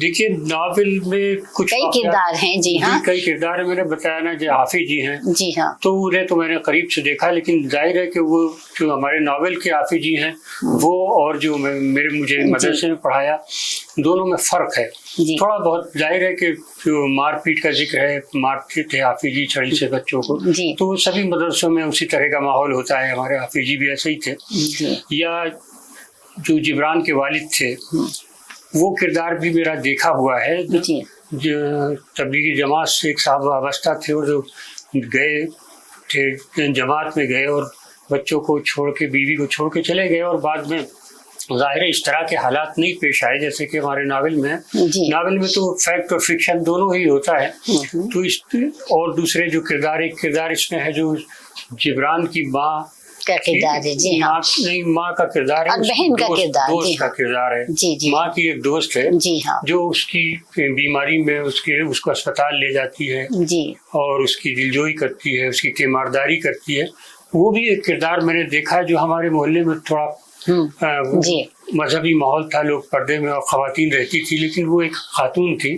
دیکھیے ناول میں کچھ کئی کردار ہیں. جی ہاں, کئی کردار ہیں. میں نے بتایا نا جو حافظ جی ہیں, جی ہاں, تو انہیں تو میں نے قریب سے دیکھا, لیکن ظاہر ہے کہ وہ جو ہمارے ناول کے حافظ جی ہیں وہ اور جو مجھے مدرسے میں پڑھایا, دونوں میں فرق ہے. تھوڑا بہت ظاہر ہے کہ جو مار پیٹ کا ذکر ہے, مارتے تھے حافظ جی چھڑی سے بچوں کو, تو سبھی مدرسوں میں اسی طرح کا ماحول ہوتا ہے. ہمارے حافظ جی بھی ایسے ہی تھے. یا جو جبران کے والد تھے وہ کردار بھی میرا دیکھا ہوا ہے. جو تبلیغی جماعت سے ایک صاحب وابستہ تھے اور جو گئے تھے جماعت میں گئے اور بچوں کو چھوڑ کے, بیوی کو چھوڑ کے چلے گئے, اور بعد میں ظاہر ہے اس طرح کے حالات نہیں پیش آئے جیسے کہ ہمارے ناول میں. ناول میں تو فیکٹ اور فکشن دونوں ہی ہوتا ہے. تو اس اور دوسرے جو ایک کردار اس میں ہے جو جبران کی ماں کا کردار ہے. جی ہاں, نہیں ماں کا کردار ہے, اور بہن کا کردار, دوست کا کردار ہے. ماں کی ایک دوست ہے جو اس کی بیماری میں اس کو اسپتال لے جاتی ہے اور اس کی دلجوئی کرتی ہے, اس کی تیمارداری کرتی ہے. وہ بھی ایک کردار میں نے دیکھا ہے. جو ہمارے محلے میں تھوڑا مذہبی ماحول تھا, لوگ پردے میں اور خواتین رہتی تھی, لیکن وہ ایک خاتون تھی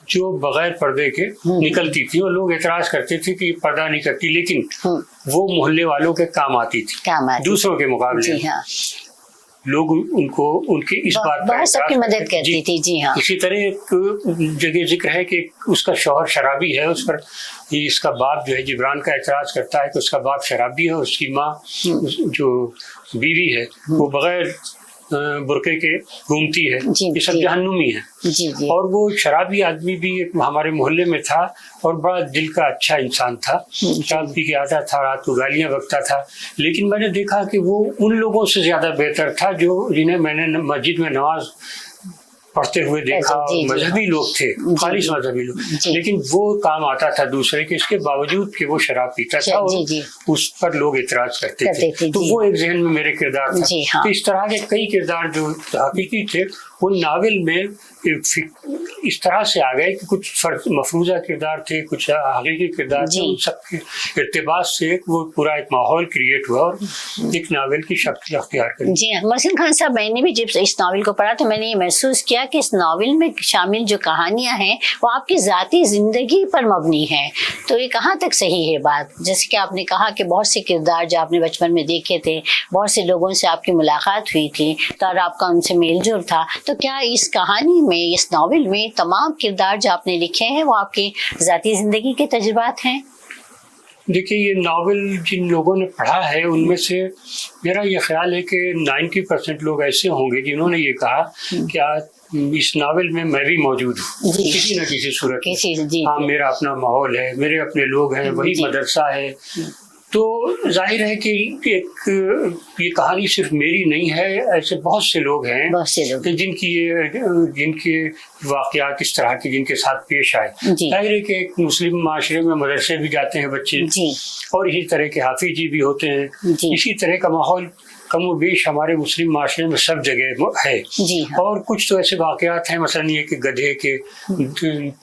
جو بغیر پردے کے نکلتی تھی, اور لوگ اعتراض کرتے تھے کہ پردہ نہیں کرتی, لیکن وہ محلے والوں کے کام آتی تھی دوسروں کے مقابلے. لوگ ان کے اس بات پر سب کی مدد کرتی تھی. جی ہاں, اسی طرح ایک جگہ ذکر ہے کہ اس کا شوہر شرابی ہے, اس پر اس کا باپ جو ہے جبران کا اعتراض کرتا ہے کہ اس کا باپ شرابی ہے, اس کی ماں جو بیوی ہے وہ بغیر برقعے کے گھومتی ہے. یہ سب جہنمی ہے. اور وہ شرابی آدمی بھی ہمارے محلے میں تھا اور بڑا دل کا اچھا انسان تھا, شراب پی کے آتا تھا, رات کو گالیاں بکتا تھا, لیکن میں نے دیکھا کہ وہ ان لوگوں سے زیادہ بہتر تھا جنہیں میں نے مسجد میں نماز پڑھتے ہوئے دیکھا. مذہبی لوگ تھے, خالص مذہبی لوگ, لیکن وہ کام آتا تھا دوسرے کے, اس کے باوجود کہ وہ شراب پیتا تھا اور اس پر لوگ اعتراض کرتے تھے. تو وہ ایک ذہن میں میرے کردار تھا. تو اس طرح کے کئی کردار جو حقیقی تھے وہ ناول میں اس طرح سے آ گئے کہ کچھ مفروضہ کردار تھے, کچھ حقیقی کردار تھے. ان سب کے ارتباط سے وہ پورا ایک ماحول کریٹ ہوا اور ایک ناول کی شکل اختیار کری. جی محسن خان صاحب, میں نے بھی جب اس ناول کو پڑھا تو میں نے یہ محسوس کیا کہ اس ناول میں شامل جو کہانیاں ہیں وہ آپ کی ذاتی زندگی پر مبنی ہیں. تو یہ کہاں تک صحیح ہے بات؟ جیسے کہ آپ نے کہا کہ بہت سے کردار جو آپ نے بچپن میں دیکھے تھے, بہت سے لوگوں سے آپ کی ملاقات ہوئی تھی تو اور آپ کا ان سے میل جول تھا, تو کیا اس کہانی میں, اس ناول میں تمام کردار جو آپ نے لکھے ہیں وہ آپ کی ذاتی زندگی کے تجربات ہیں؟ دیکھیے یہ ناول جن لوگوں نے پڑھا ہے ان میں سے میرا یہ خیال ہے کہ 90% لوگ ایسے ہوں گے جنہوں نے یہ کہا کہ اس ناول میں میں بھی موجود ہوں کسی نہ کسی صورت میں. ہاں, میرا اپنا ماحول ہے, میرے اپنے لوگ ہیں, وہی مدرسہ ہے. تو ظاہر ہے کہ ایک یہ کہانی صرف میری نہیں ہے, ایسے بہت سے لوگ ہیں جن کے واقعات اس طرح کے جن کے ساتھ پیش آئے. ظاہر ہے کہ ایک مسلم معاشرے میں مدرسے بھی جاتے ہیں بچے, اور اسی طرح کے حافظ جی بھی ہوتے ہیں. اسی طرح کا ماحول کم و بیش ہمارے مسلم معاشرے میں سب جگہ ہے. اور کچھ تو ایسے واقعات ہیں, مثلاً یہ کہ گدھے کے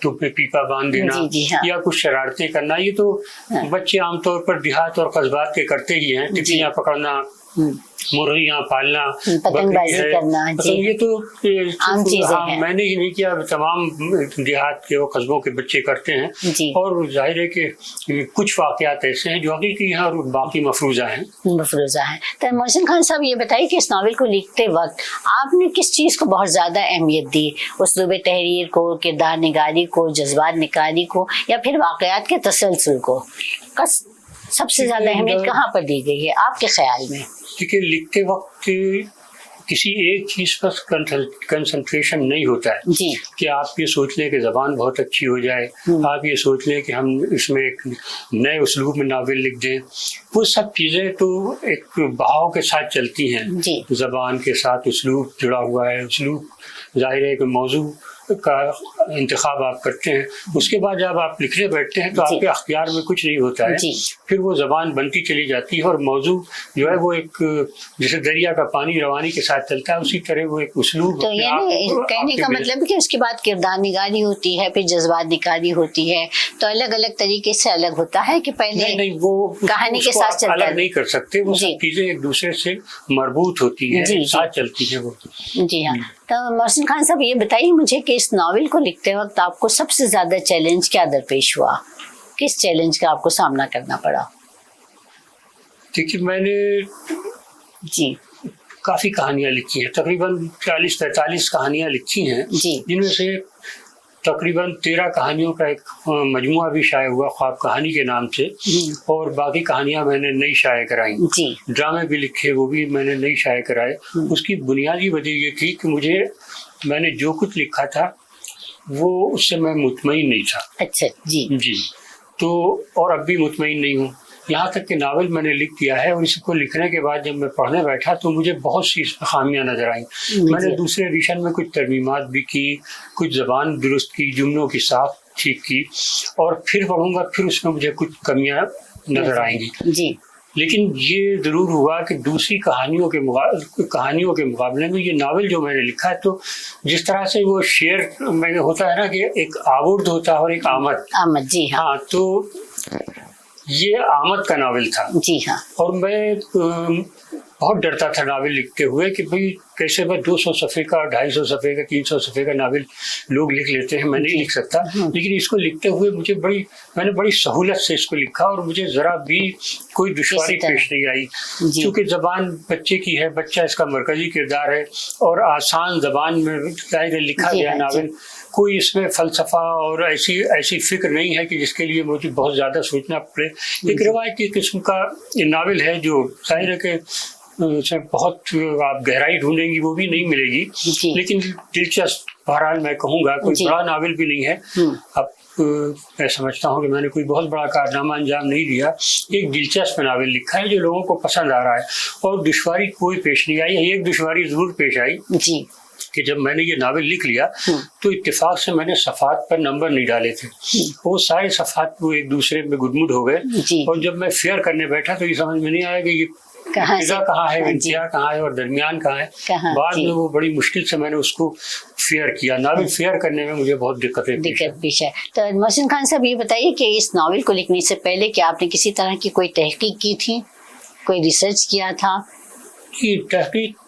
ٹوپ میں پیپا باندھ دینا یا کچھ شرارتیں کرنا, یہ تو بچے عام طور پر دیہات اور قصبات کے کرتے ہی ہیں. ٹکیاں پکڑنا, مرغیاں پالنا, پتنگ بازی کرنا, یہ تو عام چیزیں ہیں. میں نے ہی نہیں کیا, تمام دیہات کے اور قصبوں کے بچے کرتے ہیں. اور ظاہر ہے کہ کچھ واقعات ایسے ہیں جو حقیقی ہیں اور باقی مفروضہ ہیں. تو محسن خان صاحب یہ بتائیے کہ اس ناول کو لکھتے وقت آپ نے کس چیز کو بہت زیادہ اہمیت دی؟ اسلوب تحریر کو, کردار نگاری کو, جذبات نگاری کو, یا پھر واقعات کے تسلسل کو؟ سب سے زیادہ اہمیت کہاں پر دی گئی ہے آپ کے خیال میں؟ کیونکہ لکھتے وقت کسی ایک چیز پر کنسنٹریشن نہیں ہوتا ہے کہ آپ یہ سوچ لیں کہ زبان بہت اچھی ہو جائے, آپ یہ سوچ لیں کہ ہم اس میں ایک نئے اسلوب میں ناول لکھ دیں. وہ سب چیزیں تو ایک بہاؤ کے ساتھ چلتی ہیں. زبان کے ساتھ اسلوب جڑا ہوا ہے. اسلوب ظاہر ہے کہ موضوع کا انتخاب آپ کرتے ہیں, اس کے بعد جب آپ لکھنے بیٹھتے ہیں تو آپ کے اختیار میں کچھ نہیں ہوتا ہے. پھر وہ زبان بنتی چلی جاتی ہے اور موضوع جو ہے وہ ایک جیسے دریا کا پانی روانی کے ساتھ چلتا ہے اسی طرح وہ ایک اسلوب. تو یعنی کہنے کا مطلب کہ اس کے بعد کردار نگاری ہوتی ہے, پھر جذبات نگاری ہوتی ہے, تو الگ الگ طریقے سے الگ ہوتا ہے کہ پہلے نہیں وہ کہانی کے ساتھ چلتا الگ نہیں کر سکتے. وہ سب چیزیں ایک دوسرے سے مربوط ہوتی ہیں, ساتھ چلتی ہیں وہ. جی ہاں. تو محسن خان صاحب یہ بتائیے مجھے کہ اس ناول کو لکھتے وقت آپ کو سب سے زیادہ چیلنج کیا درپیش ہوا؟ کس چیلنج کا آپ کو سامنا کرنا پڑا؟ دیکھیے میں نے جی کافی کہانیاں لکھی ہیں، تقریباً 40-45 کہانیاں لکھی ہیں، جی جن میں سے تقریباً 13 کہانیوں کا ایک مجموعہ بھی شائع ہوا خواب کہانی کے نام سے، اور باقی کہانیاں میں نے نئی شائع کرائیں، جی ڈرامے بھی لکھے وہ بھی میں نے نئی شائع کرائے۔ اس کی بنیادی وجہ یہ تھی کہ میں نے جو کچھ لکھا تھا وہ اس سے میں مطمئن نہیں تھا۔ اچھا جی جی تو اور اب بھی مطمئن نہیں ہوں، یہاں تک کہ ناول میں نے لکھ دیا ہے اور اس کو لکھنے کے بعد جب میں پڑھنے بیٹھا تو مجھے بہت سی اس میں خامیاں نظر آئیں۔ میں نے دوسرے ایڈیشن میں کچھ ترمیمات بھی کی، کچھ زبان درست کی، جملوں کی ساخت ٹھیک کی، اور پھر پڑھوں گا پھر اس میں مجھے کچھ کمیاں نظر آئیں گی۔ جی لیکن یہ ضرور ہوا کہ دوسری کہانیوں کے مقابلے میں یہ ناول جو میں نے لکھا ہے، تو جس طرح سے وہ شعر میں ہوتا ہے نا کہ ایک آورد ہوتا ہے اور ایک آمد، جی ہاں تو یہ آمد کا ناول تھا۔ جی ہاں اور میں بہت ڈرتا تھا ناول لکھتے ہوئے کہ بھئی کیسے میں 200 صفحے کا، 250 صفحے کا، 300 صفحے کا ناول لوگ لکھ لیتے ہیں، میں نہیں لکھ سکتا۔ لیکن اس کو لکھتے ہوئے میں نے بڑی سہولت سے اس کو لکھا اور مجھے ذرا بھی کوئی دشواری پیش نہیں آئی، کیونکہ زبان بچے کی ہے، بچہ اس کا مرکزی کردار ہے، اور آسان زبان میں لکھا گیا ناول، کوئی اس میں فلسفہ اور ایسی فکر نہیں ہے کہ جس کے لیے مجھے بہت زیادہ سوچنا پڑے۔ ایک روایتی قسم کا ناول ہے جو ظاہر ہے کہ بہت آپ گہرائی ڈھونڈیں گی وہ بھی نہیں ملے گی، لیکن دلچسپ، بہرحال میں کہوں گا کوئی بڑا ناول بھی نہیں ہے۔ اب میں سمجھتا ہوں کہ میں نے کوئی بہت بڑا کارنامہ انجام نہیں دیا، ایک دلچسپ ناول لکھا ہے جو لوگوں کو پسند آ رہا ہے، اور دشواری کوئی پیش نہیں آئی۔ ایک دشواری ضرور پیش آئی جی کہ جب میں نے یہ ناول لکھ لیا تو اتفاق سے میں نے صفحات پر نمبر نہیں ڈالے تھے، وہ سارے صفحات وہ ایک دوسرے میں گدمد ہو گئے، اور جب میں فیئر کرنے بیٹھا تو یہ سمجھ میں نہیں آیا کہ یہ ابتدا کہاں ہے، انتہا کہاں ہے، اور درمیان کہاں ہے۔ بعد میں وہ بڑی مشکل سے میں نے اس کو فیئر کیا۔ ناول فیئر کرنے میں مجھے بہت دقت پیش ہے۔ تو محسن خان صاحب یہ بتائیے کہ اس ناول کو لکھنے سے پہلے کیا آپ نے کسی طرح کی کوئی تحقیق کی تھی، کوئی ریسرچ کیا تھا؟ تحقیق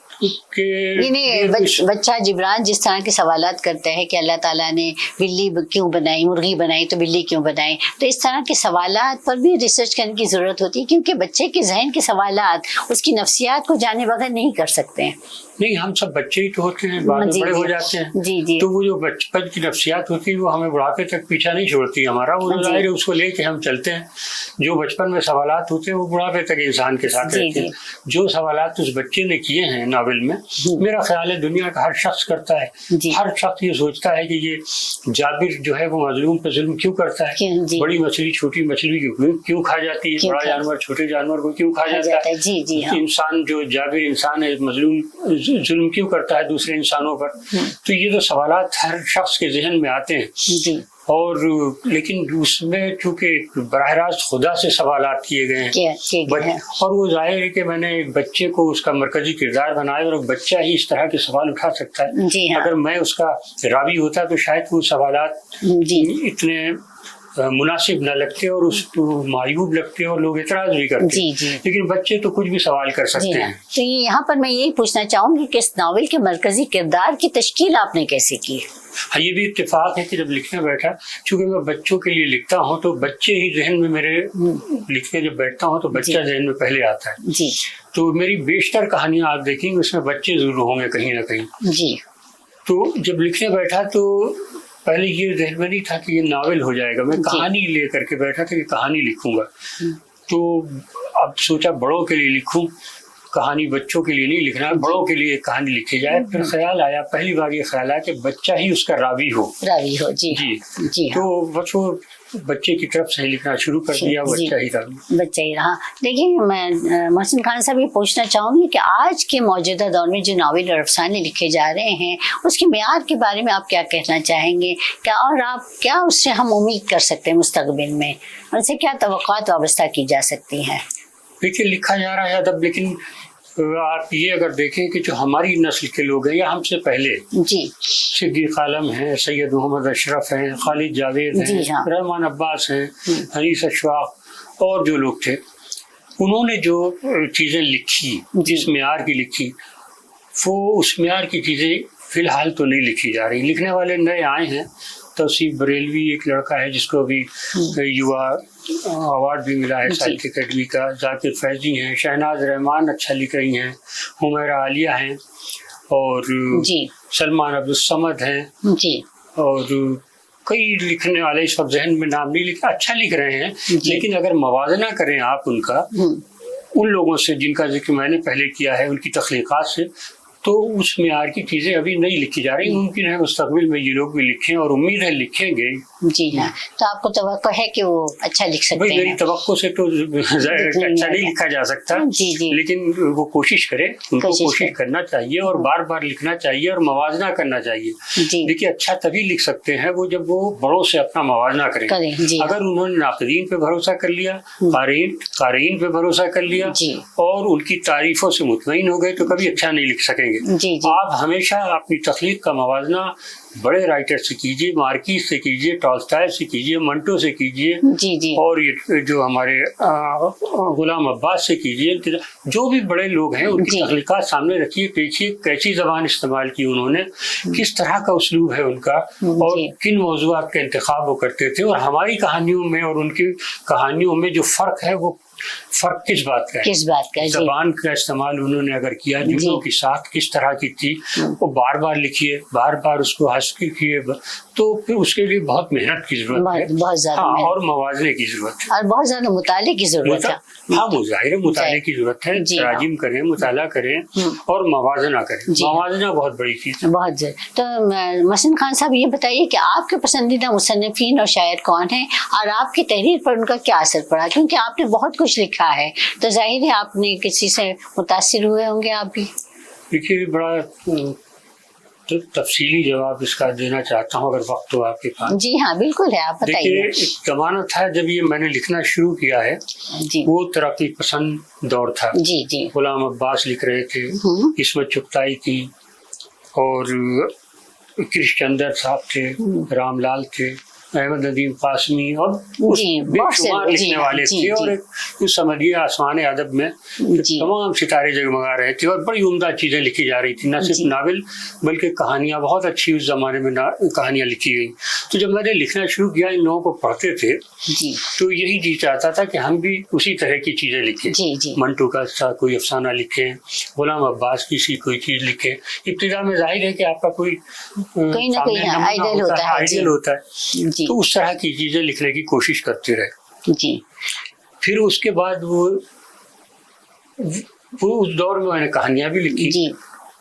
بچہ جبران جس طرح کے سوالات کرتا ہے کہ اللہ تعالیٰ نے بلی کیوں بنائی، مرغی بنائی تو بلی کیوں بنائی، تو اس طرح کے سوالات پر بھی ریسرچ کرنے کی ضرورت ہوتی ہے، کیونکہ بچے کے ذہن کے سوالات اس کی نفسیات کو جانے بغیر نہیں کر سکتے ہیں۔ نہیں، ہم سب بچے ہی تو ہوتے ہیں، بعد میں بڑے ہو جاتے ہیں، تو وہ جو بچپن کی نفسیات ہوتی ہے وہ ہمیں بڑھاپے تک پیچھا نہیں چھوڑتی ہمارا، وہ ظاہر ہے اس کو لے کے ہم چلتے ہیں۔ جو بچپن میں سوالات ہوتے ہیں وہ بڑھاپے تک انسان کے ساتھ رہتے ہیں۔ جو سوالات اس بچے نے کیے ہیں ناول میں، میرا خیال ہے دنیا کا ہر شخص کرتا ہے۔ ہر شخص یہ سوچتا ہے کہ یہ جابر جو ہے وہ مظلوم پہ ظلم کیوں کرتا ہے، بڑی مچھلی چھوٹی مچھلی کیوں کھا جاتی ہے، بڑا جانور چھوٹے جانور کو کیوں کھا جاتا ہے، انسان جو جابر انسان ہے مظلوم ظلم کیوں کرتا ہے دوسرے انسانوں پر۔ تو یہ جو سوالات ہر شخص کے ذہن میں آتے ہیں، اور لیکن اس میں چونکہ براہ راست خدا سے سوالات کیے گئے ہیں، اور وہ ظاہر ہے کہ میں نے ایک بچے کو اس کا مرکزی کردار بنایا، اور بچہ ہی اس طرح کے سوال اٹھا سکتا ہے۔ اگر میں اس کا راوی ہوتا تو شاید وہ سوالات اتنے مناسب نہ لگتے اور اس کو معیوب لگتے اور لوگ اعتراض بھی کرتے، لیکن بچے تو کچھ بھی سوال کر سکتے ہیں۔ تو یہاں پر میں یہی پوچھنا چاہوں گی کہ اس ناول کے مرکزی کردار کی تشکیل آپ نے کیسے کی؟ ہاں، یہ بھی اتفاق ہے کہ جب لکھنے بیٹھا، چونکہ میں بچوں کے لیے لکھتا ہوں تو بچے ہی ذہن میں میرے لکھنے جب بیٹھتا ہوں تو بچہ ذہن میں پہلے آتا ہے۔ تو میری بیشتر کہانیاں آپ دیکھیں گے اس میں بچے ضرور ہوں گے کہیں نہ کہیں۔ تو جب لکھنے بیٹھا تو پہلے یہ ذہن میں نہیں تھا کہ یہ ناول ہو جائے گا، میں کہانی لے کر کے بیٹھا تھا کہ کہانی لکھوں گا۔ تو اب سوچا بڑوں کے لیے لکھوں، کہانی بچوں کے لیے نہیں لکھنا، بڑوں کے لیے کہانی لکھی جائے۔ پھر خیال آیا، پہلی بار یہ خیال آیا کہ بچہ ہی اس کا راوی ہو۔ جی تو بس وہ بچے کی طرف سے لکھنا شروع کر دیا، بچہ ہی رہا۔ دیکھیں، میں محسن خان صاحب یہ پوچھنا چاہوں گی کہ آج کے موجودہ دور میں جو ناول اور افسانے لکھے جا رہے ہیں اس کے معیار کے بارے میں آپ کیا کہنا چاہیں گے، اور آپ کیا اس سے ہم امید کر سکتے ہیں مستقبل میں، ان سے کیا توقعات وابستہ کی جا سکتی ہیں؟ دیکھیے، لکھا جا رہا ہے ادب، لیکن آپ یہ اگر دیکھیں کہ جو ہماری نسل کے لوگ ہیں یا ہم سے پہلے، صدیق عالم ہیں، سید محمد اشرف ہیں، خالد جاوید ہیں، رحمان عباس ہیں، حنیف اشفاق، اور جو لوگ تھے، انہوں نے جو چیزیں لکھی، جس معیار کی لکھی، وہ اس معیار کی چیزیں فی الحال تو نہیں لکھی جا رہی. لکھنے والے نئے آئے ہیں. توصیف بریلوی ایک لڑکا ہے جس کو ابھی یوا ایوارڈ بھی ملا ہے ساہتیہ اکیڈمی کا. ذاکر فیضی ہیں. شہناز رحمان اچھا لکھ رہی ہیں. حمیرہ عالیہ ہیں. اور سلمان عبدالصمد ہیں. اور کئی لکھنے والے اس وقت ذہن میں نام نہیں لکھا, اچھا لکھ رہے ہیں. لیکن اگر موازنہ کریں آپ ان کا ان لوگوں سے جن کا ذکر میں نے پہلے کیا ہے, ان کی تخلیقات سے, تو اس معیار کی چیزیں ابھی نہیں لکھی جا رہی. ممکن ہے مستقبل میں یہ لوگ بھی لکھیں, اور امید ہے لکھیں گے. جی ہاں, تو آپ کو توقع ہے کہ وہ اچھا لکھ سکتے ہیں؟ میری توقع سے تو اچھا نہیں لکھا جا سکتا, لیکن وہ کوشش کرے, ان کو کوشش کرنا چاہیے اور بار بار لکھنا چاہیے اور موازنہ کرنا چاہیے. دیکھیے اچھا تبھی لکھ سکتے ہیں وہ جب وہ بڑوں سے اپنا موازنہ کریں. اگر انہوں نے ناقدین پہ بھروسہ کر لیا, قارئین پہ بھروسہ کر لیا اور ان کی تعریفوں سے مطمئن ہو گئے تو کبھی اچھا نہیں لکھ سکیں گے. آپ ہمیشہ اپنی تخلیق کا موازنہ بڑے رائٹر سے کیجیے, مارکیز سے کیجیے, ٹالسٹائے سے کیجیے, منٹو سے کیجیے, اور یہ جو ہمارے غلام عباس سے کیجیے. جو بھی بڑے لوگ ہیں ان کی تخلیقات سامنے رکھیے, دیکھیے کیسی زبان استعمال کی انہوں نے, کس طرح کا اسلوب ہے ان کا, اور کن موضوعات کا انتخاب وہ کرتے تھے, اور ہماری کہانیوں میں اور ان کی کہانیوں میں جو فرق ہے وہ فرق کس بات کا ہے. زبان کا استعمال انہوں نے اگر کیا, جملوں کی ساخت کس طرح کی تھی, وہ بار بار لکھیے, بار بار اس کو حذف کیے, تو پھر اس کے لیے بہت محنت کی ضرورت ہے, بہت زیادہ, اور موازنے کی ضرورت ہے, اور بہت زیادہ مطالعے کی ضرورت ہے. ہاں وہ ظاہر ہے مطالعے کی ضرورت ہے. تراجم کریں, مطالعہ کریں اور موازنہ کریں. موازنہ بہت بڑی چیز ہے. بہت زیادہ. تو محسن خان صاحب یہ بتائیے کہ آپ کے پسندیدہ مصنفین اور شاعر کون ہیں, اور آپ کی تحریر پر ان کا کیا اثر پڑا؟ کیونکہ آپ نے بہت کچھ لکھا ہے تو ظاہر ہے آپ نے کسی سے متاثر ہوئے ہوں گے آپ بھی. دیکھیے بڑا تفصیلی جواب اس کا دینا چاہتا ہوں اگر وقت ہو آپ کے پاس. جی ہاں بالکل ہے, آپ بتائیے. دیکھیے ایک زمانہ تھا جب یہ میں نے لکھنا شروع کیا ہے, وہ ترقی پسند دور تھا. غلام عباس لکھ رہے تھے, عصمت چغتائی تھی, اور کرش چندر صاحب تھے, رام لال تھے, احمد ندیم قاسمی, اور بے شمار لکھنے والے تھے. اور ایک سمجھیے آسمان ادب میں تمام ستارے جگمگا رہے تھے, اور بڑی عمدہ چیزیں لکھی جا رہی تھیں. نہ صرف ناول بلکہ کہانیاں, بہت اچھی اس زمانے میں کہانیاں لکھی گئیں. تو جب میں نے لکھنا شروع کیا, ان لوگوں کو پڑھتے تھے تو یہی جی چاہتا تھا کہ ہم بھی اسی طرح کی چیزیں لکھیں. منٹو کا کوئی افسانہ لکھیں, غلام عباس کی سی کوئی چیز لکھیں. ابتدا میں ظاہر ہے کہ آپ کا کوئی آئیڈیل ہوتا ہے, تو اس طرح کی چیزیں لکھنے کی کوشش کرتے رہے. پھر اس کے بعد وہ اس دور میں نے کہانیاں بھی لکھی,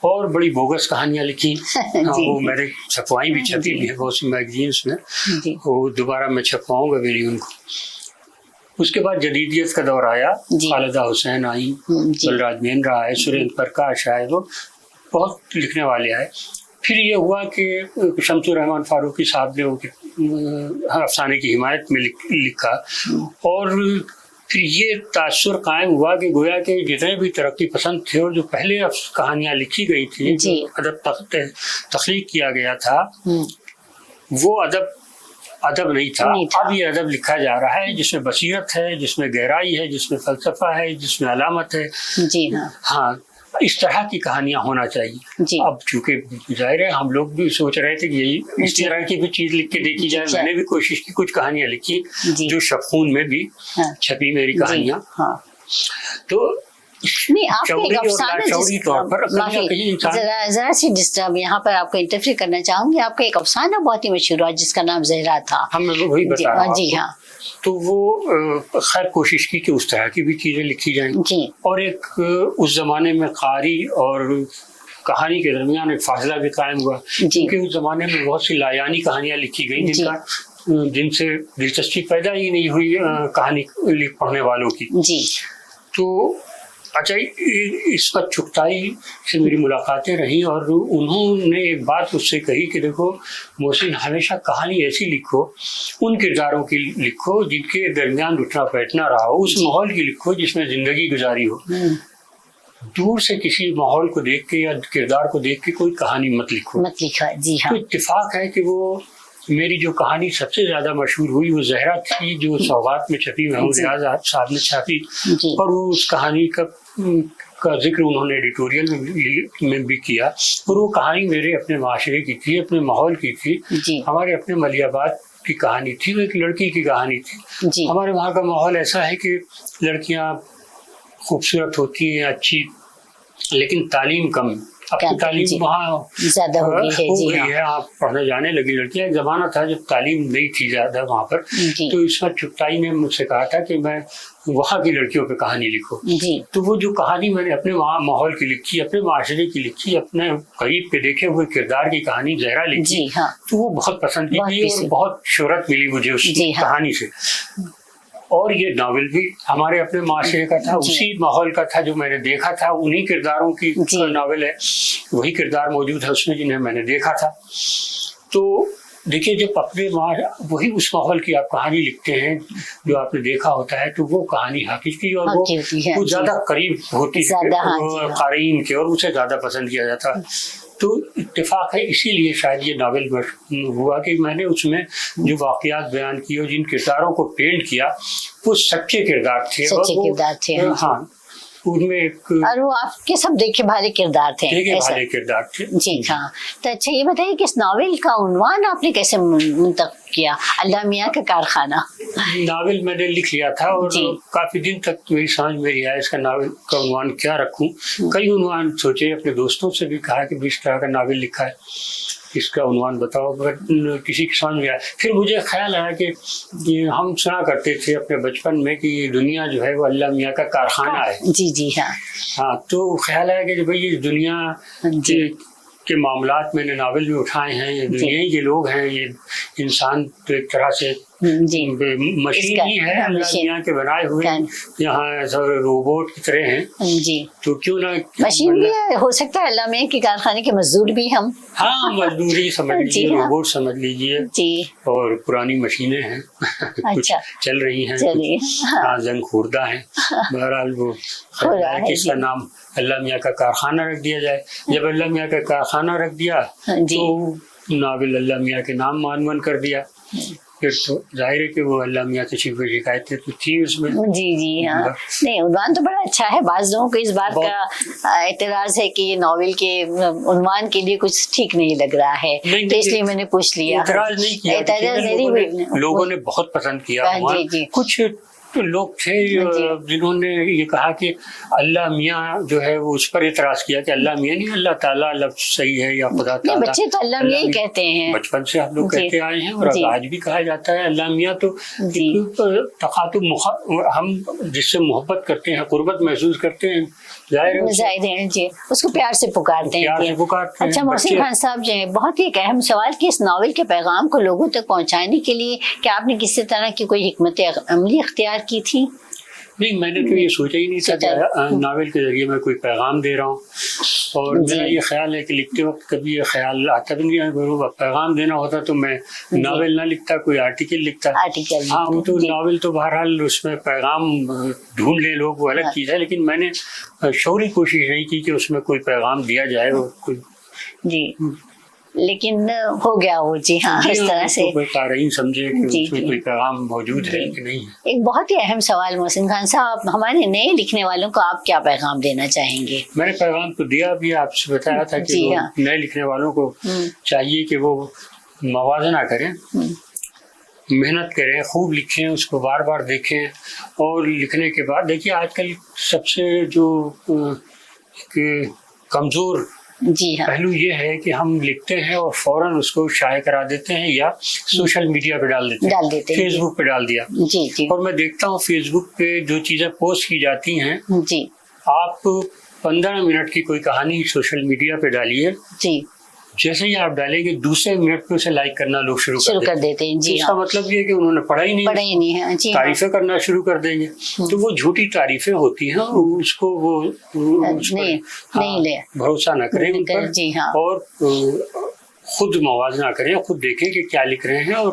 اور بڑی بوگس کہانیاں لکھی. وہ میں نے چھپوائی بھی, چھپی بھی ہے بہت سی میگزینس میں. وہ دوبارہ میں چھپواؤں گا بھی نہیں ان کو. اس کے بعد جدیدیت کا دور آیا, خالدہ حسین آئی, بلراج مہندرا آئے, سریندر پرکاش آئے, وہ بہت لکھنے والے آئے. پھر یہ ہوا کہ شمس الرحمن فاروقی صاحب نے افسانے کی حمایت میں لکھا, اور پھر یہ تاثر قائم ہوا کہ گویا کہ جتنے بھی ترقی پسند تھے اور جو پہلے کہانیاں لکھی گئی تھی, جو ادب تخلیق کیا گیا تھا, وہ ادب نہیں تھا. اب یہ ادب لکھا جا رہا ہے جس میں بصیرت ہے, جس میں گہرائی ہے, جس میں فلسفہ ہے, جس میں علامت ہے. ہاں, اس طرح کی کہانیاں ہونا چاہیے. اب چونکہ ظاہر ہے ہم لوگ بھی سوچ رہے تھے کہ یہی اس طرح کی بھی چیز لکھ کے دیکھی جائے. میں نے بھی کوشش کی, کچھ کہانیاں لکھی جو شبخون میں بھی چھپی میری کہانیاں. تو ذرا سی ڈسٹرب یہاں پر آپ کو انٹرفیئر کرنا چاہوں گی. آپ کا ایک افسانہ بہت ہی مشہور ہوا جس کا نام زہرا تھا. ہم وہی بتا رہا ہوں. جی ہاں. تو وہ خیر کوشش کی کہ اس طرح کی بھی چیزیں لکھی جائیں. اور ایک اس زمانے میں قاری اور کہانی کے درمیان ایک فاصلہ بھی قائم ہوا, کیونکہ اس زمانے میں بہت سی لایانی کہانیاں لکھی گئیں جن سے دلچسپی پیدا ہی نہیں ہوئی کہانی پڑھنے والوں کی. تو اچھا, عصمت چغتائی سے میری ملاقاتیں رہیں, اور انہوں نے ایک بات مجھ سے کہی کہ دیکھو محسن, ہمیشہ کہانی ایسی لکھو, ان کرداروں کی لکھو جن کے درمیان اٹھنا بیٹھنا رہا ہو, اس ماحول کی لکھو جس میں زندگی گزاری ہو. دور سے کسی ماحول کو دیکھ کے یا کردار کو دیکھ کے کوئی کہانی مت لکھو. تو اتفاق ہے کہ وہ میری جو کہانی سب سے زیادہ مشہور ہوئی وہ زہرا تھی، جو سوغات میں چھپی، محمود ریاض صاحب نے چھاپی، اور وہ اس کہانی کا ذکر انہوں نے ایڈیٹوریل میں بھی کیا، اور وہ کہانی میرے اپنے معاشرے کی تھی، اپنے ماحول کی تھی، ہمارے اپنے ملیح آباد کی کہانی تھی، وہ ایک لڑکی کی کہانی تھی۔ ہمارے وہاں کا ماحول ایسا ہے کہ لڑکیاں خوبصورت ہوتی ہیں، اچھی، لیکن تعلیم کم، اب تو تعلیم وہاں زیادہ ہو گئی ہے، آپ پڑھنے جانے لگی لڑکیاں۔ ایک زمانہ تھا جب تعلیم نہیں تھی زیادہ وہاں پر، تو اس وقت چپتائی نے مجھ سے کہا تھا کہ میں وہاں کی لڑکیوں پہ کہانی لکھو، تو وہ جو کہانی میں نے اپنے وہاں ماحول کی لکھی، اپنے معاشرے کی لکھی، اپنے قریب پہ دیکھے ہوئے کردار کی کہانی زہرا لکھی، تو وہ بہت پسند کی گئی اور بہت شہرت ملی مجھے اس کہانی سے۔ اور یہ ناول بھی ہمارے اپنے معاشرے کا تھا، اسی ماحول کا تھا جو میں نے دیکھا تھا، انہی کرداروں کی ناول ہے، وہی کردار موجود ہے اس میں جنہیں میں نے دیکھا تھا۔ تو دیکھیے، جب اپنے وہی اس ماحول کی آپ کہانی لکھتے ہیں جو آپ نے دیکھا ہوتا ہے، تو وہ کہانی حقیقی اور وہ زیادہ قریب ہوتی ہے قارئین کے، اور اسے زیادہ پسند کیا جاتا ہے۔ تو اتفاق ہے، اسی لیے شاید یہ ناول ہوا کہ میں نے اس میں جو واقعات بیان کیے اور جن کرداروں کو پینٹ کیا وہ سچے کردار تھے، ہاں ان میں ایک، اور وہ آپ کے سب دیکھے بھالے کردار تھے، کردار تھے۔ جی ہاں۔ تو اچھا یہ بتائیے کہ اس ناول کا عنوان آپ نے کیسے منتخب کیا، اللہ میاں کا کارخانہ؟ ناول میں نے لکھ لیا تھا اور کافی دن تک میری سمجھ میں نہیں آیا اس کا ناول کا عنوان کیا رکھوں، کئی عنوان سوچے، اپنے دوستوں سے بھی کہا کہ اس طرح کا ناول لکھا ہے، اس کا عنوان بتاؤ، مگر کسی کی سمجھ میں آیا۔ پھر مجھے خیال آیا کہ ہم سنا کرتے تھے اپنے بچپن میں کہ یہ دنیا جو ہے وہ اللہ میاں کا کارخانہ ہے، جی ہاں، تو خیال آیا کہ بھائی یہ دنیا کے معاملات میں نے ناول میں اٹھائے ہیں، یہ دنیا کے لوگ ہیں، یہ انسان تو ایک طرح سے مشین ہی ہے اللہ میاں کے بنائے ہوئے، یہاں روبوٹ کی طرح ہیں، تو کیوں نہ مشین بھی ہو سکتا ہے اللہ میاں کے کارخانے کے مزدور بھی ہم، ہاں مزدوری سمجھ لیجیے، روبوٹ سمجھ لیجیے، اور پرانی مشینیں ہیں کچھ چل رہی ہیں، ہاں زنگ خوردہ ہیں، بہرحال وہ اس کا نام اللہ میاں کا کارخانہ رکھ دیا جائے۔ جب اللہ میاں کا کارخانہ رکھ دیا تو ناول اللہ میاں کے نام عنوان کر دیا، پھر تو ظاہر ہے کہ وہ اللہ میاں سے شکایتیں تو تھی اس میں۔ جی ہاں، نہیں عنوان تو بڑا اچھا ہے، بعض لوگوں کو اس بات کا اعتراض ہے کہ یہ ناول کے عنوان کے لیے کچھ ٹھیک نہیں لگ رہا ہے، تو اس لیے میں نے پوچھ لیا۔ اعتراض نہیں کیا، لوگوں نے بہت پسند کیا، کچھ لوگ تھے جنہوں نے یہ کہا کہ اللہ میاں جو ہے وہ اس پر اعتراض کیا کہ اللہ میاں نہیں، اللہ تعالیٰ لفظ صحیح ہے یا خدا تعالیٰ، بچے تو اللہ میاں ہی کہتے ہیں، بچپن سے ہم لوگ کہتے آئے ہیں اور آج بھی کہا جاتا ہے اللہ میاں۔ تو تخاطب ہم جس سے محبت کرتے ہیں، قربت محسوس کرتے ہیں، ظاہر ہے جی اس کو پیار سے پکارتے ہیں۔ اچھا محسن خان صاحب جو ہے، بہت ہی ایک اہم سوال کہ اس ناول کے پیغام کو لوگوں تک پہنچانے کے لیے کیا آپ نے کسی طرح کی کوئی حکمت عملی اختیار کی تھی؟ نہیں، میں نے تو یہ سوچا ہی نہیں تھا کہ ناول کے ذریعے میں کوئی پیغام دے رہا ہوں، اور میرا یہ خیال ہے کہ لکھتے وقت کبھی یہ خیال آتا بھی نہیں ہے، پیغام دینا ہوتا تو میں ناول نہ لکھتا، کوئی آرٹیکل لکھتا۔ ہاں وہ تو ناول تو بہرحال اس میں پیغام ڈھونڈ لے لوگ، وہ الگ چیز ہے، لیکن میں نے شعوری کوشش نہیں کی کہ اس میں کوئی پیغام دیا جائے، جی لیکن ہو گیا وہ، جی ہاں، اس طرح سے قارئین سمجھے کہ اس میں کوئی پیغام موجود ہے کہ نہیں ہے۔ ایک بہت ہی اہم سوال محسن خان صاحب، ہمارے نئے لکھنے والوں کو آپ کیا پیغام دینا چاہیں گے؟ میں نے پیغام تو دیا بھی، آپ سے بتایا تھا کہ نئے لکھنے والوں کو چاہیے کہ وہ موازنہ کریں، محنت کریں، خوب لکھیں، اس کو بار بار دیکھیں، اور لکھنے کے بعد دیکھیے آج کل سب سے جو کمزور پہلو یہ ہے کہ ہم لکھتے ہیں اور فوراً اس کو شائع کرا دیتے ہیں یا سوشل میڈیا پہ ڈال دیتے ہیں، فیس بک پہ ڈال دیا، اور میں دیکھتا ہوں فیس بک پہ جو چیزیں پوسٹ کی جاتی ہیں، آپ 15 منٹ کی کوئی کہانی سوشل میڈیا پہ ڈالیے، جیسے ہی آپ ڈالیں گے دوسرے منٹ پہ اسے لائک کرنا لوگ شروع کر دیتے ہیں، اس کا مطلب یہ کہ انہوں نے پڑھا ہی نہیں ہے، تعریفیں کرنا شروع کر دیں گے، تو وہ جھوٹی تعریفیں ہوتی ہیں، اس کو وہ بھروسہ نہ کریں ان پر، اور خود موازنہ کریں، خود دیکھیں کہ کیا لکھ رہے ہیں، اور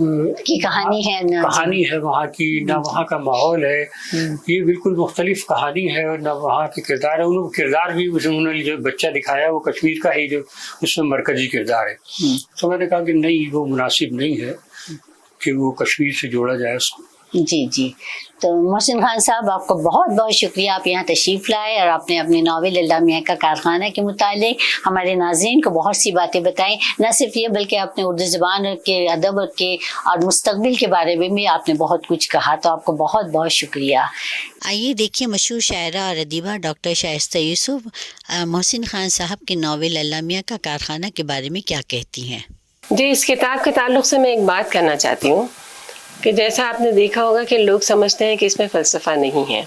کی کہانی ہے نہ کہانی ہے وہاں کی، نہ وہاں کا ماحول ہے، یہ بالکل مختلف کہانی ہے، اور نہ وہاں کے کردار ہے. انہوں کردار بھی انہوں نے جو بچہ دکھایا وہ کشمیر کا ہی جو اس میں مرکزی کردار ہے. تو میں نے کہا کہ نہیں، وہ مناسب نہیں ہے کہ وہ کشمیر سے جوڑا جائے اس کو. جی. تو محسن خان صاحب، آپ کو بہت بہت شکریہ، آپ یہاں تشریف لائے اور آپ نے اپنے ناول اللہ میاں کا کارخانہ کے متعلق ہمارے ناظرین کو بہت سی باتیں بتائیں. نہ صرف یہ بلکہ اپنے اردو زبان کے ادب کے اور مستقبل کے بارے میں بھی آپ نے بہت کچھ کہا، تو آپ کو بہت بہت شکریہ. آئیے دیکھیے مشہور شاعرہ اور ادیبہ ڈاکٹر شائستہ یوسف محسن خان صاحب کے ناول اللہ میاں کا کارخانہ کے بارے میں کیا کہتی ہیں. جی، اس کتاب کے تعلق سے میں ایک بات کرنا چاہتی ہوں کہ جیسا آپ نے دیکھا ہوگا کہ لوگ سمجھتے ہیں کہ اس میں فلسفہ نہیں ہے.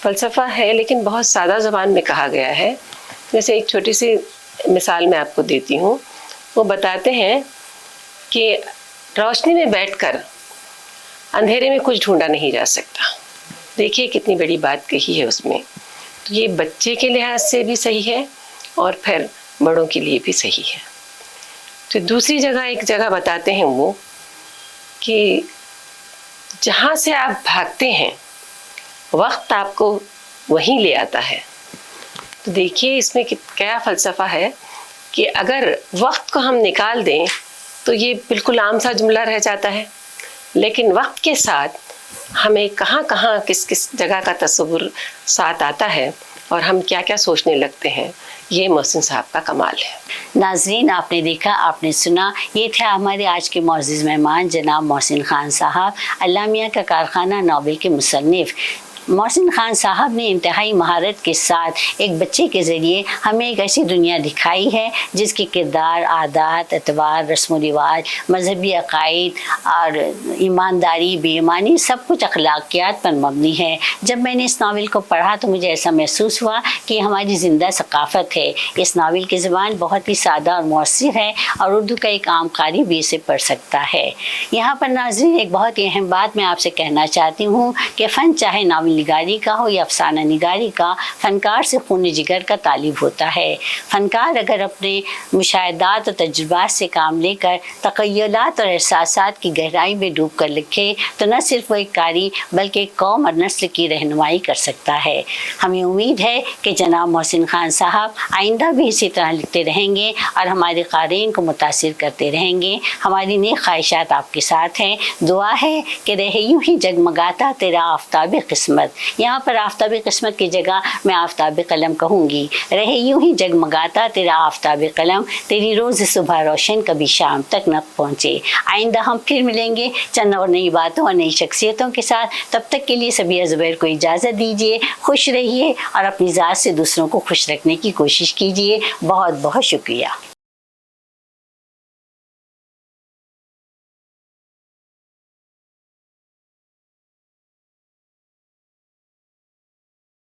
فلسفہ ہے، لیکن بہت سادہ زبان میں کہا گیا ہے. جیسے ایک چھوٹی سی مثال میں آپ کو دیتی ہوں. وہ بتاتے ہیں کہ روشنی میں بیٹھ کر اندھیرے میں کچھ ڈھونڈا نہیں جا سکتا. دیکھیے کتنی بڑی بات کہی ہے اس میں. تو یہ بچے کے لحاظ سے بھی صحیح ہے اور پھر بڑوں کے لیے بھی صحیح ہے. تو دوسری جگہ ایک جگہ بتاتے ہیں وہ کہ جہاں سے آپ بھاگتے ہیں وقت آپ کو وہیں لے آتا ہے. تو دیکھیے اس میں کیا فلسفہ ہے کہ اگر وقت کو ہم نکال دیں تو یہ بالکل عام سا جملہ رہ جاتا ہے، لیکن وقت کے ساتھ ہمیں کہاں کہاں کس کس جگہ کا تصور ساتھ آتا ہے اور ہم کیا کیا سوچنے لگتے ہیں. یہ محسن صاحب کا کمال ہے. ناظرین، آپ نے دیکھا، آپ نے سنا، یہ تھا ہمارے آج کے معزز مہمان جناب محسن خان صاحب، اللہ میاں کا کارخانہ ناول کے مصنف. محسن خان صاحب نے انتہائی مہارت کے ساتھ ایک بچے کے ذریعے ہمیں ایک ایسی دنیا دکھائی ہے جس کے کردار، عادات، اطوار، رسم و رواج، مذہبی عقائد اور ایمانداری، بے ایمانی، سب کچھ اخلاقیات پر مبنی ہے. جب میں نے اس ناول کو پڑھا تو مجھے ایسا محسوس ہوا کہ یہ ہماری زندہ ثقافت ہے. اس ناول کی زبان بہت ہی سادہ اور مؤثر ہے اور اردو کا ایک عام قاری بھی اسے پڑھ سکتا ہے. یہاں پر ناظرین ایک بہت ہی اہم بات میں آپ سے کہنا چاہتی ہوں کہ فن چاہے ناول نگاری کا ہو یا افسانہ نگاری کا، فنکار سے خون جگر کا طالب ہوتا ہے. فنکار اگر اپنے مشاہدات اور تجربات سے کام لے کر تخیلات اور احساسات کی گہرائی میں ڈوب کر لکھے تو نہ صرف وہ ایک قاری بلکہ ایک قوم اور نسل کی رہنمائی کر سکتا ہے. ہمیں امید ہے کہ جناب محسن خان صاحب آئندہ بھی اسی طرح لکھتے رہیں گے اور ہمارے قارئین کو متاثر کرتے رہیں گے. ہماری نیک خواہشات آپ کے ساتھ ہیں. دعا ہے کہ رہے یوں ہی جگمگاتا تیرا آفتاب قسمت. یہاں پر آفتاب قسمت کی جگہ میں آفتاب قلم کہوں گی. رہے یوں ہی جگمگاتا تیرا آفتاب قلم، تیری روز صبح روشن کبھی شام تک نہ پہنچے. آئندہ ہم پھر ملیں گے چند اور نئی باتوں اور نئی شخصیتوں کے ساتھ. تب تک کے لیے سبیہ زبیر کو اجازت دیجیے. خوش رہیے اور اپنی ذات سے دوسروں کو خوش رکھنے کی کوشش کیجیے. بہت بہت شکریہ.